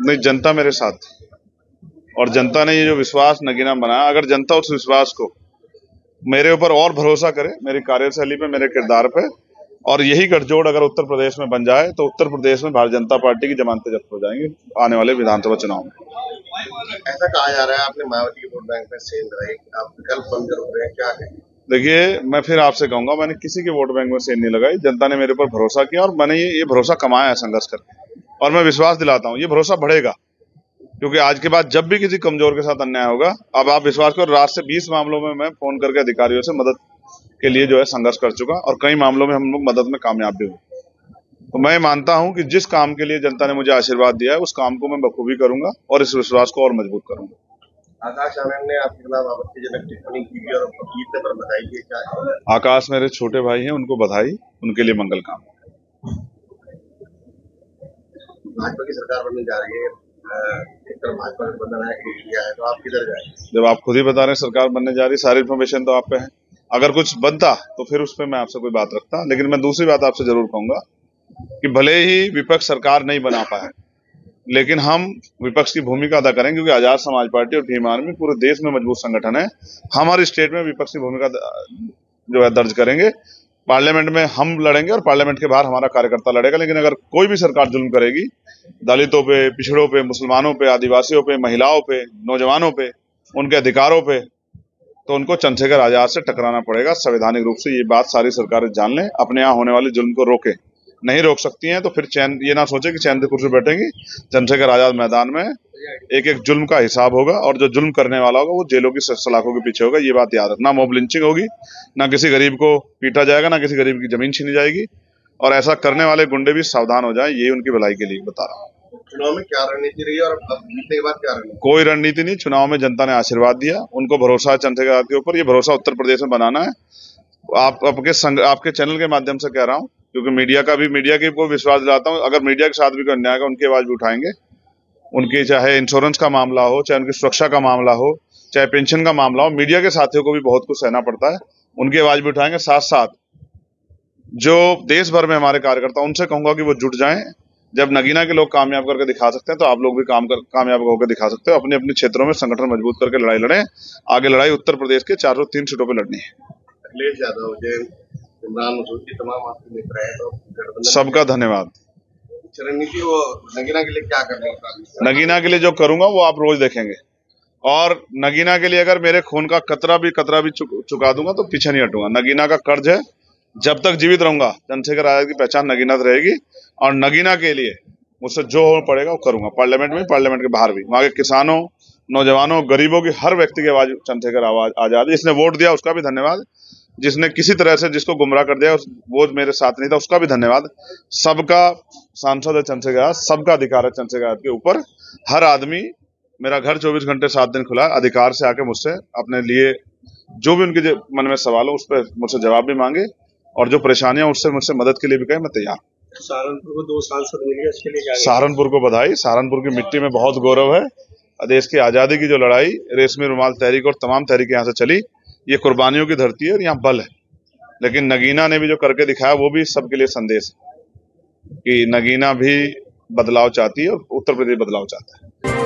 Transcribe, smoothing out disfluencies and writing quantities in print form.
नहीं, जनता मेरे साथ थी और जनता ने ये जो विश्वास नगीना बनाया, अगर जनता उस विश्वास को मेरे ऊपर और भरोसा करे, मेरी कार्यशैली पे, मेरे किरदार पे, और यही गठजोड़ अगर उत्तर प्रदेश में बन जाए तो उत्तर प्रदेश में भारतीय जनता पार्टी की जमानतें जब्त हो जाएंगी आने वाले विधानसभा चुनाव में। ऐसा कहा जा रहा है आपने मायावती के वोट बैंक में सेंध लगाई, आप विकल्प बंद कर रहे हैं, क्या है? देखिए, मैं फिर आपसे कहूंगा, मैंने किसी के वोट बैंक में सेंध नहीं लगाई। जनता ने मेरे ऊपर भरोसा किया और मैंने ये भरोसा कमाया है संघर्ष करके, और मैं विश्वास दिलाता हूं ये भरोसा बढ़ेगा, क्योंकि आज के बाद जब भी किसी कमजोर के साथ अन्याय होगा, अब आप विश्वास करो, रात से 20 मामलों में मैं फोन करके अधिकारियों से मदद के लिए जो है संघर्ष कर चुका, और कई मामलों में हम लोग मदद में कामयाब भी हुए। तो मैं मानता हूं कि जिस काम के लिए जनता ने मुझे आशीर्वाद दिया है, उस काम को मैं बखूबी करूंगा और इस विश्वास को और मजबूत करूंगा। आकाश आनंद ने आपके खिलाफ आपत्तिजनक टिप्पणी की है और जीतने पर बधाई दी, क्या है? आकाश मेरे छोटे भाई हैं, उनको बधाई, उनके लिए मंगल काम। भाजपा की सरकार बनने जा रही है, एक तरफ भाजपा गठबंधन है, इंडिया है, तो आप किधर जाएंगे? जब आप खुद ही बता रहे हैं सरकार बनने जा रही, सारी इन्फॉर्मेशन तो आप पे है। अगर कुछ बनता तो फिर उस पर मैं आपसे कोई बात रखता, लेकिन मैं दूसरी बात आपसे जरूर कहूंगा कि भले ही विपक्ष सरकार नहीं बना पाए, लेकिन हम विपक्ष की भूमिका अदा करेंगे, क्योंकि आजाद समाज पार्टी और भीम आर्मी पूरे देश में मजबूत संगठन है। हमारे स्टेट में विपक्ष की भूमिका जो है दर्ज करेंगे। पार्लियामेंट में हम लड़ेंगे और पार्लियामेंट के बाहर हमारा कार्यकर्ता लड़ेगा। लेकिन अगर कोई भी सरकार जुल्म करेगी दलितों पे, पिछड़ों पे, मुसलमानों पे, आदिवासियों पे, महिलाओं पे, नौजवानों पे, उनके अधिकारों पे, तो उनको चंद्रशेखर आजाद से टकराना पड़ेगा संवैधानिक रूप से। ये बात सारी सरकारें जान लें, अपने यहाँ होने वाले जुल्म को रोके। नहीं रोक सकती हैं तो फिर चैन ये ना सोचे कि चैन से कुर्सी बैठेंगी। चंद्रशेखर आजाद मैदान में एक एक जुल्म का हिसाब होगा, और जो जुल्म करने वाला होगा वो जेलों की सलाखों के पीछे होगा। ये बात याद रखना। मॉब लिंचिंग होगी, ना किसी गरीब को पीटा जाएगा, ना किसी गरीब की जमीन छीनी जाएगी, और ऐसा करने वाले गुंडे भी सावधान हो जाएं। ये उनकी भलाई के लिए बता रहा हूँ। चुनाव में क्या रणनीति रही और अब जीतने के बाद क्या रणनीति? कोई रणनीति नहीं। चुनाव में जनता ने आशीर्वाद दिया, उनको भरोसा है चंद्रशेखर आजाद के ऊपर। ये भरोसा उत्तर प्रदेश में बनाना है। आपके चैनल के माध्यम से कह रहा हूँ, क्योंकि मीडिया के को विश्वास दिलाता हूँ। अगर मीडिया के साथ भी कोई अन्याय होगा, उनकी आवाज भी उठाएंगे। उनकी चाहे इंश्योरेंस का मामला हो, चाहे उनकी सुरक्षा का मामला हो, चाहे पेंशन का मामला हो, मीडिया के साथियों को भी बहुत कुछ सहना पड़ता है। उनकी आवाज भी उठाएंगे। साथ साथ जो देश भर में हमारे कार्यकर्ता, उनसे कहूंगा कि वो जुट जाएं। जब नगीना के लोग कामयाब करके दिखा सकते हैं, तो आप लोग भी कामयाब होकर दिखा सकते हो। अपने अपने क्षेत्रों में संगठन मजबूत करके लड़ाई लड़ें। आगे लड़ाई उत्तर प्रदेश के 403 सीटों पर लड़नी है। अखिलेश यादव, इमरान मसूद की तमाम आपके मित्र हैं, तो सबका धन्यवाद। रणनीति वो नगीना के लिए क्या करने का? नगीना के लिए जो करूंगा वो आप रोज देखेंगे, और नगीना के लिए अगर मेरे खून का कतरा भी चुका दूंगा तो पीछे नहीं हटूंगा। नगीना का कर्ज है, जब तक जीवित रहूंगा चंद्रशेखर आजाद की पहचान नगीना रहेगी, और नगीना के लिए मुझसे जो हो पड़ेगा वो करूंगा। पार्लियामेंट में, पार्लियामेंट के बाहर भी। वहां के किसानों, नौजवानों, गरीबों की, हर व्यक्ति की आवाज चंद्रशेखर आजाद। जिसने वोट दिया उसका भी धन्यवाद, जिसने किसी तरह से जिसको गुमराह कर दिया, वो मेरे साथ नहीं था, उसका भी धन्यवाद। सबका सांसद है चंद्रशेखर आजाद, सबका अधिकार है चंद्रशेखर आजाद के ऊपर। हर आदमी, मेरा घर 24 घंटे 7 दिन खुला है। अधिकार से आके मुझसे अपने लिए जो भी उनके मन में सवाल हो उस पर मुझसे जवाब भी मांगे, और जो परेशानियां उससे मुझसे मदद के लिए भी कहे, मैं तैयार। सहारनपुर को 2 सांसद मिल गए, इसके लिए क्या? सहारनपुर को बधाई। सहारनपुर की मिट्टी में बहुत गौरव है। देश की आजादी की जो लड़ाई, रेशमी रुमाल तहरीक और तमाम तहरीकें यहाँ से चली, ये कुर्बानियों की धरती है और यहाँ बल है। लेकिन नगीना ने भी जो करके दिखाया, वो भी सबके लिए संदेश है कि नगीना भी बदलाव चाहती है और उत्तर प्रदेश बदलाव चाहता है।